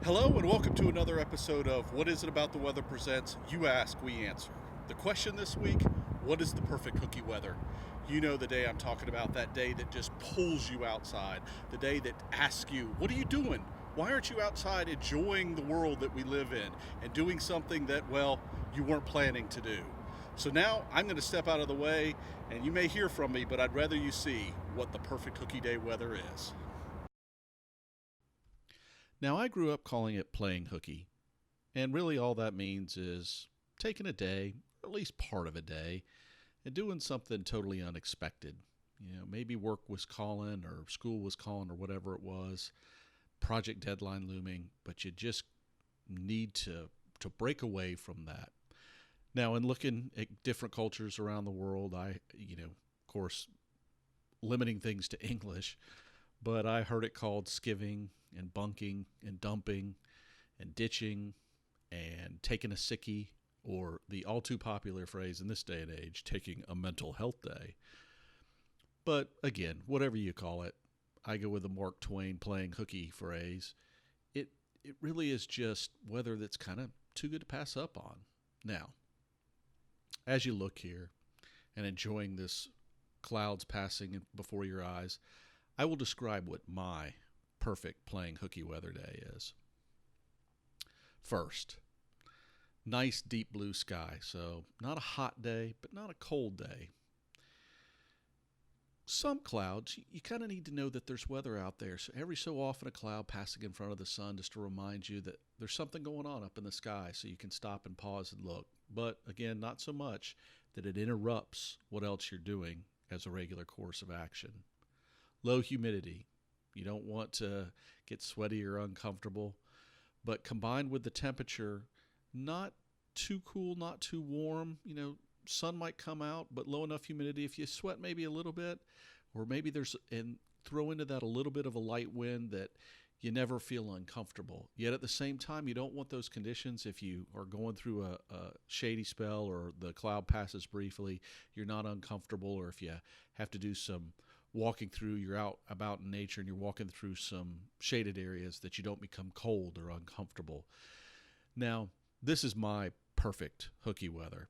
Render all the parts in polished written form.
Hello and welcome to another episode of What Is It About the Weather presents You Ask, We Answer. The question this week, what is the perfect hooky weather? You know the day I'm talking about, that day that just pulls you outside, the day that asks you, what are you doing? Why aren't you outside enjoying the world that we live in and doing something that, well, you weren't planning to do? So now I'm going to step out of the way and you may hear from me, but I'd rather you see what the perfect hooky day weather is. Now, I grew up calling it playing hooky, and really all that means is taking a day, or at least part of a day, and doing something totally unexpected. Maybe work was calling or school was calling or whatever it was, project deadline looming, but you just need to break away from that. Now, in looking at different cultures around the world, of course, limiting things to English, but I heard it called skiving and bunking and dumping and ditching and taking a sickie, or the all too popular phrase in this day and age, taking a mental health day. But again, whatever you call it, I go with the Mark Twain playing hooky phrase. It really is just weather that's kind of too good to pass up on. Now, as you look here and enjoying this clouds passing before your eyes, I will describe what my perfect playing hooky weather day is. First, nice deep blue sky. So not a hot day, but not a cold day. Some clouds, you kind of need to know that there's weather out there. So every so often a cloud passing in front of the sun just to remind you that there's something going on up in the sky so you can stop and pause and look. But again, not so much that it interrupts what else you're doing as a regular course of action. Low humidity. You don't want to get sweaty or uncomfortable, but combined with the temperature, not too cool, not too warm. Sun might come out, but low enough humidity. If you sweat maybe a little bit, or maybe and throw into that a little bit of a light wind that you never feel uncomfortable. Yet at the same time, you don't want those conditions if you are going through a shady spell or the cloud passes briefly, you're not uncomfortable, or if you have to do some walking through, you're out about in nature and you're walking through some shaded areas, that you don't become cold or uncomfortable. Now, this is my perfect hooky weather.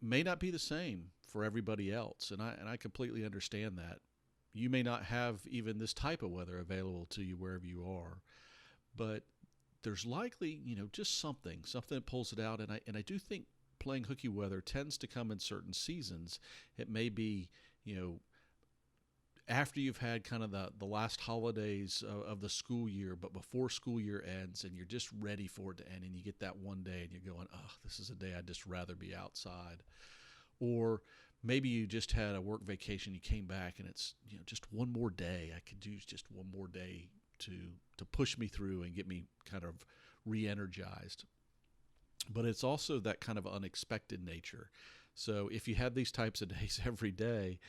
May not be the same for everybody else, and I completely understand that. You may not have even this type of weather available to you wherever you are, but there's likely, just something that pulls it out, and I do think playing hooky weather tends to come in certain seasons. It may be, after you've had kind of the last holidays of the school year, but before school year ends, and you're just ready for it to end, and you get that one day and you're going, oh, this is a day I'd just rather be outside. Or maybe you just had a work vacation, you came back, and it's, just one more day. I could use just one more day to push me through and get me kind of re-energized. But it's also that kind of unexpected nature. So if you had these types of days every day,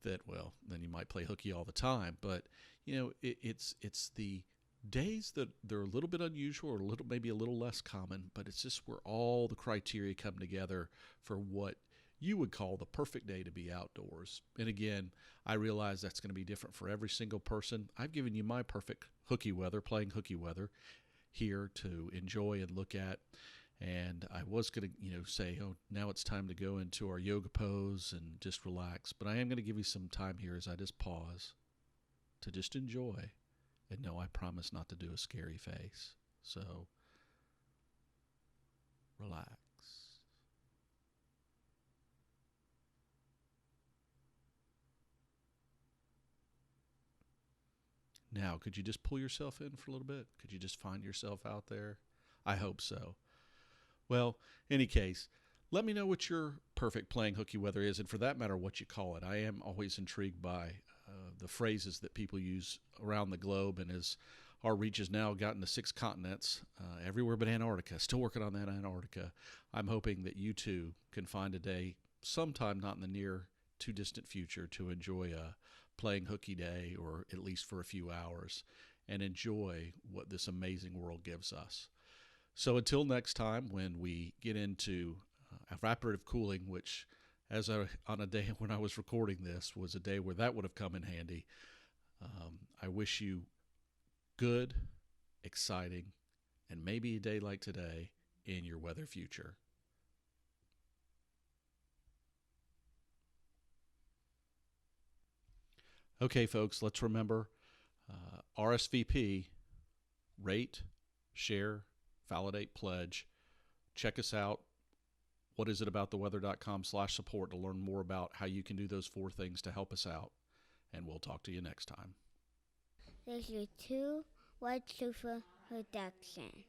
then you might play hooky all the time. But it's the days that they're a little bit unusual, or maybe a little less common, but it's just where all the criteria come together for what you would call the perfect day to be outdoors. And again, I realize that's going to be different for every single person. I've given you my perfect hooky weather, playing hooky weather, here to enjoy and look at. And I was going to, say, oh, now it's time to go into our yoga pose and just relax. But I am going to give you some time here as I just pause to just enjoy. And no, I promise not to do a scary face. So, relax. Now, could you just pull yourself in for a little bit? Could you just find yourself out there? I hope so. Well, any case, let me know what your perfect playing hooky weather is, and for that matter, what you call it. I am always intrigued by the phrases that people use around the globe, and as our reach has now gotten to 6 continents, everywhere but Antarctica, still working on that Antarctica, I'm hoping that you too can find a day sometime not in the near too distant future to enjoy a playing hooky day, or at least for a few hours, and enjoy what this amazing world gives us. So until next time, when we get into evaporative cooling, which on a day when I was recording this was a day where that would have come in handy, I wish you good, exciting, and maybe a day like today in your weather future. Okay, folks, let's remember RSVP, rate, share, validate, pledge. Check us out. whatisabouttheweather.com/support to learn more about how you can do those 4 things to help us out. And we'll talk to you next time. This is 2 White Sofa Production.